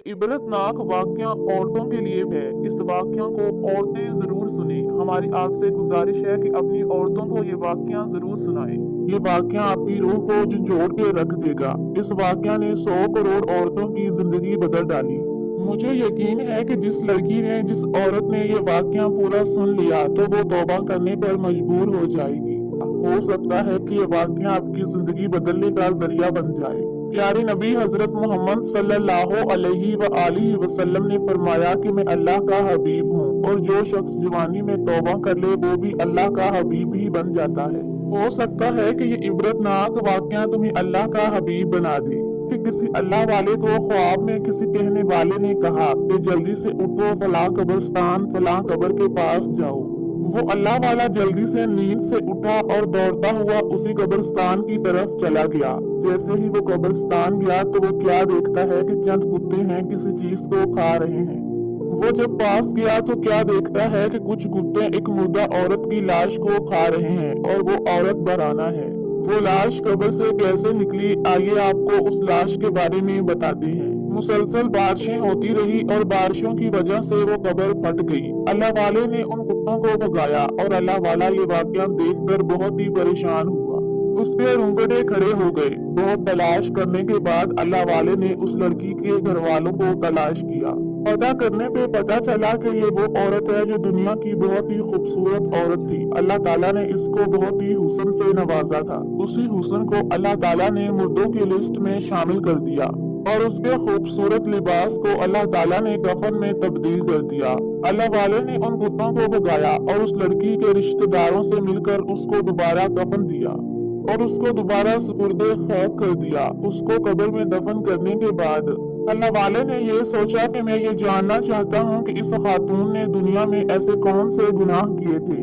इबरतनाक वाकया औरतों के लिए है। इस वाकया को औरतें जरूर सुने। हमारी आपसे गुजारिश है कि अपनी औरतों को ये वाकया जरूर सुनाएं। ये वाकया आपकी रूह को झंझोड़ के रख देगा। इस वाकया ने 100 करोड़ औरतों की जिंदगी बदल डाली। मुझे यकीन है कि जिस लड़की ने, जिस औरत ने ये वाकया पूरा सुन लिया तो वो तौबा करने पर मजबूर हो जाएगी। हो सकता है कि ये वाकया आपकी जिंदगी बदलने का जरिया बन जाए। प्यारे नबी हजरत मोहम्मद सल्लल्लाहु अलैहि व आलिहि वसल्लम ने फरमाया कि मैं अल्लाह का हबीब हूँ और जो शख्स जवानी में तौबा कर ले वो भी अल्लाह का हबीब ही बन जाता है। हो सकता है कि ये इबरतनाक वाकया तुम्हें अल्लाह का हबीब बना दे कि किसी अल्लाह वाले को ख्वाब में किसी कहने वाले ने कहा कि जल्दी से उठो, फलां कब्रिस्तान फलां कब्र के पास जाओ। वो अल्लाह वाला जल्दी से नींद से उठा और दौड़ता हुआ उसी कब्रिस्तान की तरफ चला गया। जैसे ही वो कब्रिस्तान गया तो वो क्या देखता है कि चंद कुत्ते हैं किसी चीज को खा रहे हैं। वो जब पास गया तो क्या देखता है कि कुछ कुत्ते एक मुर्दा औरत की लाश को खा रहे हैं और वो औरत बराना है। वो लाश कब्र से कैसे निकली, आइए आपको उस लाश के बारे में बताते हैं। मुसलसल बारिशें होती रही और बारिशों की वजह से वो कब्र फट गई। अल्लाह वाले ने उन कुत्तों को भगाया और अल्लाह वाला ये वाकया देखकर बहुत ही परेशान हुआ। उसके रोंगटे खड़े हो गए। बहुत तलाश करने के बाद अल्लाह वाले ने उस लड़की के घर वालों को तलाश किया। पता करने पे पता चला कि ये वो औरत है जो दुनिया की बहुत ही खूबसूरत औरत थी। अल्लाह ताला ने इसको बहुत ही हुस्न से नवाजा था। उसी हुस्न को अल्लाह ताला ने मुर्दों की लिस्ट में शामिल कर दिया और उसके खूबसूरत लिबास को अल्लाह ताला ने कफन में तब्दील कर दिया। अल्लाह वाले ने उन कुत्तों को भगाया और उस लड़की के रिश्तेदारों से मिलकर उसको दोबारा कफन दिया और उसको दोबारा सुपुर्दे खाक कर दिया। उसको कब्र में दफन करने के बाद अल्लाह वाले ने ये सोचा कि मैं ये जानना चाहता हूँ कि इस खातून ने दुनिया में ऐसे कौन से गुनाह किए थे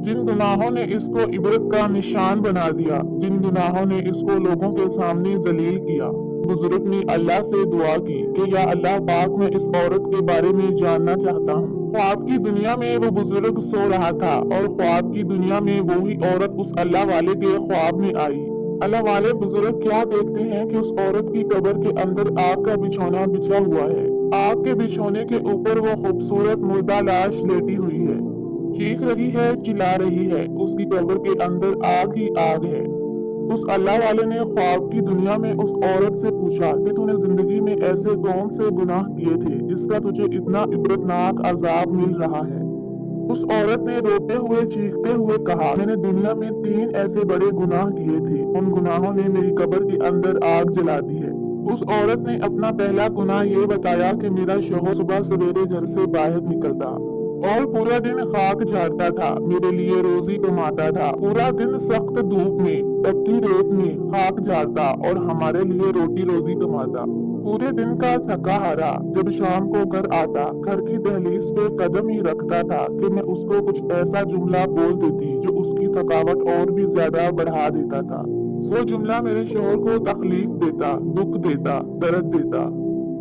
जिन गुनाहों ने इसको इबरत का निशान बना दिया, जिन गुनाहों ने इसको लोगों के सामने जलील किया। बुजुर्ग ने अल्लाह से दुआ की कि या अल्लाह पाक, मैं इस औरत के बारे में जानना चाहता हूँ। ख्वाब की दुनिया में वो बुजुर्ग सो रहा था और ख्वाब की दुनिया में वो ही औरत उस अल्लाह वाले के ख्वाब में आई। अल्लाह वाले बुजुर्ग क्या देखते हैं कि उस औरत की कब्र के अंदर आग का बिछौना बिछा हुआ है। आग के बिछौने के ऊपर वो खूबसूरत मुर्दा लाश लेटी हुई है, चीख रही है, चिल्ला रही है। उसकी कब्र के अंदर आग ही आग है। उस अल्लाह वाले ने ख्वाब की दुनिया में उस औरत से पूछा कि तूने जिंदगी में ऐसे कौन से गुनाह किए थे जिसका तुझे इतना इबरतनाक अजाब मिल रहा है। उस औरत ने रोते हुए चीखते हुए कहा, मैंने दुनिया में 3 ऐसे बड़े गुनाह किए थे, उन गुनाहों ने मेरी कब्र के अंदर आग जला दी है। उस औरत ने अपना पहला गुनाह ये बताया कि मेरा शौहर सुबह सवेरे घर से बाहर निकलता और पूरा दिन खाक झाड़ता था, मेरे लिए रोजी कमाता था। पूरा दिन सख्त धूप में, तपती रेत में खाक झाड़ता और हमारे लिए रोटी रोजी कमाता। पूरे दिन का थका हारा जब शाम को घर आता, घर की दहलीज पे कदम ही रखता था कि मैं उसको कुछ ऐसा जुमला बोल देती जो उसकी थकावट और भी ज्यादा बढ़ा देता था। वो जुमला मेरे शोहर को तकलीफ देता, दुख देता, दर्द देता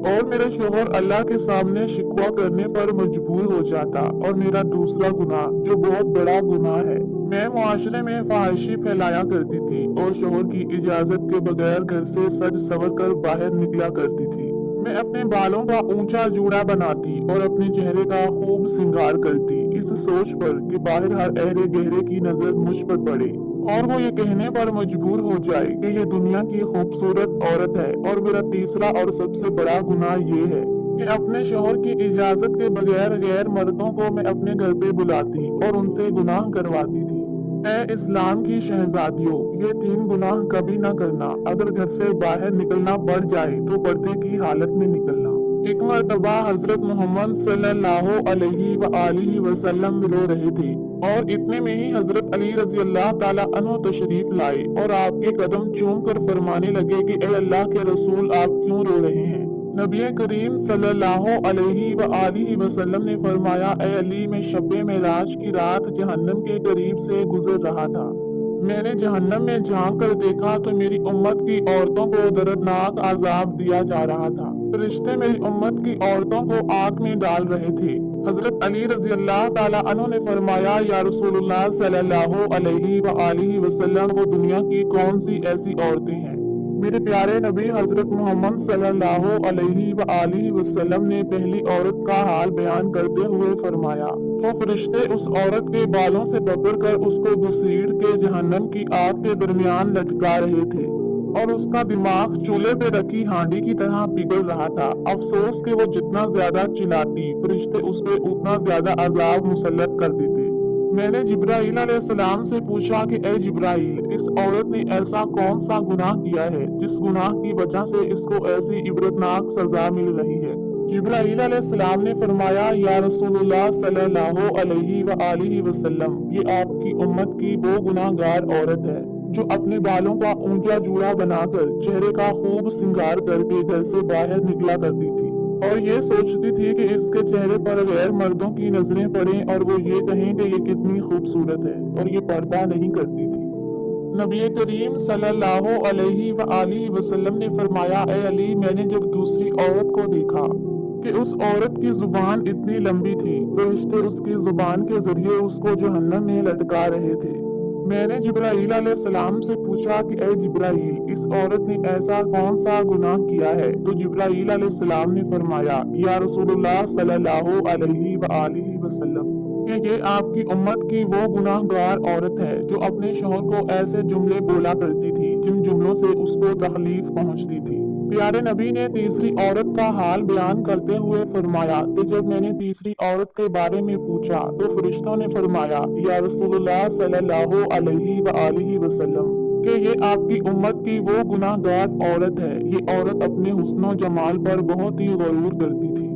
और मेरे शोहर अल्लाह के सामने शिकवा करने पर मजबूर हो जाता। और मेरा दूसरा गुनाह जो बहुत बड़ा गुनाह है, मैं मुआशरे में फाहिशी फैलाया करती थी और शोहर की इजाजत के बगैर घर से सज संवर कर बाहर निकला करती थी। मैं अपने बालों का ऊंचा जूड़ा बनाती और अपने चेहरे का खूब श्रृंगार करती, इस सोच पर कि बाहर हर अहरे गहरे की नजर मुझ पर पड़े और वो ये कहने पर मजबूर हो जाए कि ये दुनिया की खूबसूरत औरत है। और मेरा तीसरा और सबसे बड़ा गुनाह ये है कि अपने शोहर की इजाजत के बगैर गैर मर्दों को मैं अपने घर पे बुलाती और उनसे गुनाह करवाती थी। ए इस्लाम की शहजादियों, ये 3 गुनाह कभी ना करना। अगर घर से बाहर निकलना पड़ जाए तो पर्दे की हालत में निकलना। एक मरतबा हजरत मोहम्मद सल्लल्लाहु अलैहि व आलिहि वसल्लम रो रहे थे और इतने में ही हजरत अली रजी अल्लाह ताला अन्हु तशरीफ लाए और आपके कदम चूम कर फरमाने लगे कि ए अल्लाह के रसूल, आप क्यों रो रहे हैं। नबी करीम सल्लल्लाहु अलैहि व आलिहि वसल्लम ने फरमाया, ए अली, मैं शब मेराज की रात जहन्नम के करीब से गुजर रहा था। मैंने जहन्नम में झांक कर देखा तो मेरी उम्मत की औरतों को दर्दनाक अजाब दिया जा रहा था। फरिश्ते मेरी उम्मत की औरतों को आग में डाल रहे थे। हजरत अली रजी अल्लाह ताला अन्हु ने फरमाया, या रसूलुल्लाह सल्लल्लाहु अलैहि व आलिहि वसल्लम, वो दुनिया की कौन सी ऐसी औरतें हैं मेरे प्यारे नबी हजरत मोहम्मद सल्लल्लाहु अलैहि वसल्लम ने पहली औरत का हाल बयान करते हुए फरमाया, तो फरिश्ते उस औरत के बालों से पकड़कर उसको घसीट के जहन्नम की आग के दरमियान लटका रहे थे और उसका दिमाग चूल्हे पे रखी हांडी की तरह पिघल रहा था। अफसोस कि वो जितना ज्यादा चिल्लाती फरिश्ते उस पे उतना ज्यादा अजाब मुसल्लत कर देते। मैंने जिब्राईल अलैहिस्सलाम से पूछा कि ए जिब्राईल, इस औरत ने ऐसा कौन सा गुनाह किया है जिस गुनाह की वजह से इसको ऐसी इबरतनाक सजा मिल रही है। जिब्राईल अलैहिस्सलाम ने फरमाया, या रसूलुल्लाह सल्लल्लाहु अलैहि वसल्लम, ये आपकी उम्मत की वो गुनाहगार औरत है जो अपने बालों का ऊंचा जूड़ा बनाकर चेहरे का खूब श्रृंगार करके घर से बाहर निकला करती थी और ये सोचती थी कि इसके चेहरे पर गैर मर्दों की नजरें पड़ें और वो ये कहें कि ये कितनी खूबसूरत है, और ये पर्दा नहीं करती थी। नबी करीम सल्लल्लाहु अलैहि वसल्लम ने फरमाया, ए अली, मैंने जब दूसरी औरत को देखा कि उस औरत की जुबान इतनी लंबी थी, फरिश्ते उसकी जुबान के जरिए उसको जहन्नम में लटका रहे थे। मैंने जिब्राईल अलैहिस्सलाम से पूछा कि ए जिब्राईल, इस औरत ने ऐसा कौन सा गुनाह किया है? तो जिब्राईल अलैहिस्सलाम ने फरमाया, या रसूलुल्लाह सल्लल्लाहु अलैहि वसल्लम, कि ये आपकी उम्मत की वो गुनाहगार औरत है जो अपने शौहर को ऐसे जुमले बोला करती थी जिन जुमलों से उसको तकलीफ पहुंचती थी। प्यारे नबी ने तीसरी औरत का हाल बयान करते हुए फरमाया कि जब मैंने तीसरी औरत के बारे में पूछा तो फरिश्तों ने फरमाया, या रसूलुल्लाह सल्लल्लाहु अलैहि वसल्लम, कि ये आपकी उम्मत की वो गुनाहगार औरत है। ये औरत अपने हुस्न जमाल पर बहुत ही गरूर करती थी,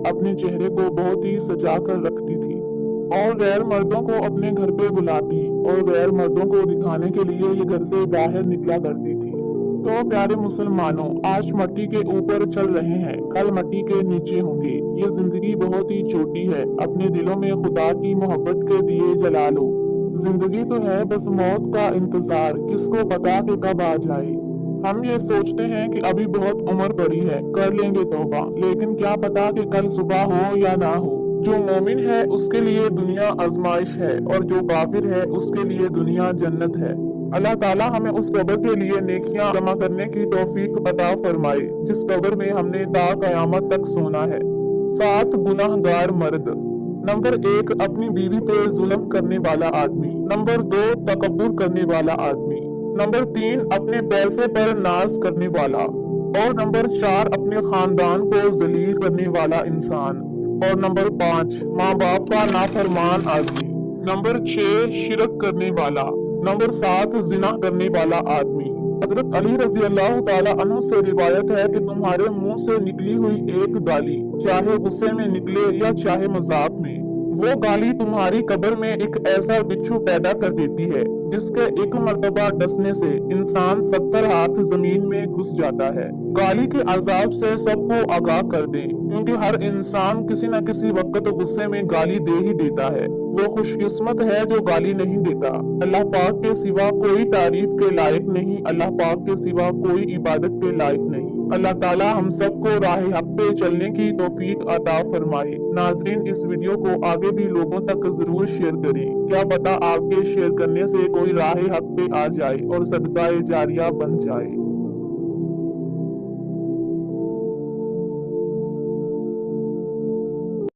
अपने चेहरे को बहुत ही सजा कर रखती थी और गैर मर्दों को अपने घर पे बुलाती और गैर मर्दों को दिखाने के लिए ये घर से बाहर निकला करती थी। तो प्यारे मुसलमानों, आज मट्टी के ऊपर चल रहे हैं, कल मट्टी के नीचे होंगे। ये जिंदगी बहुत ही छोटी है, अपने दिलों में खुदा की मोहब्बत के दिए जला लो। जिंदगी तो है बस मौत का इंतजार, किसको पता कि कब आ जाए। हम ये सोचते हैं कि अभी बहुत उम्र पड़ी है, कर लेंगे तौबा, लेकिन क्या पता कि कल सुबह हो या ना हो। जो मोमिन है उसके लिए दुनिया आजमाइश है और जो काफिर है उसके लिए दुनिया जन्नत है। अल्लाह ताला हमें उस कब्र के लिए नेकियां जमा करने की तौफीक अता फरमाए जिस कब्र में हमने ता कयामत तक सोना है। 7 गुनाहगार मर्द। नंबर 1, अपनी बीवी पे जुल्म करने वाला आदमी। नंबर 2, तकब्बुर करने वाला आदमी। नंबर 3, अपने पैसे पर नाज करने वाला। और नंबर 4, अपने खानदान को जलील करने वाला इंसान। और नंबर 5, माँ बाप का नाफरमान आदमी। नंबर 6, शिरक करने वाला। नंबर 7, जिना करने वाला आदमी। हजरत अली रजी अल्लाह ताला अन्हु से रिवायत है कि तुम्हारे मुंह से निकली हुई एक गाली, चाहे गुस्से में निकले या चाहे मजाक में, वो गाली तुम्हारी कब्र में एक ऐसा बिच्छू पैदा कर देती है जिसके एक मर्तबा डसने से इंसान 70 हाथ जमीन में घुस जाता है। गाली के अजाब से सबको आगाह कर दें, क्योंकि हर इंसान किसी न किसी वक्त गुस्से में गाली दे ही देता है। वो खुशकिस्मत है जो गाली नहीं देता। अल्लाह पाक के सिवा कोई तारीफ के लायक नहीं, अल्लाह पाक के सिवा कोई इबादत के लायक नहीं। अल्लाह ताला हम सबको राह हक पे चलने की तौफीक अता फरमाए। नाजरीन, इस वीडियो को आगे भी लोगों तक जरूर शेयर करें, क्या पता आपके शेयर करने से कोई राह हक पे आ जाए और सदका जारिया बन जाए।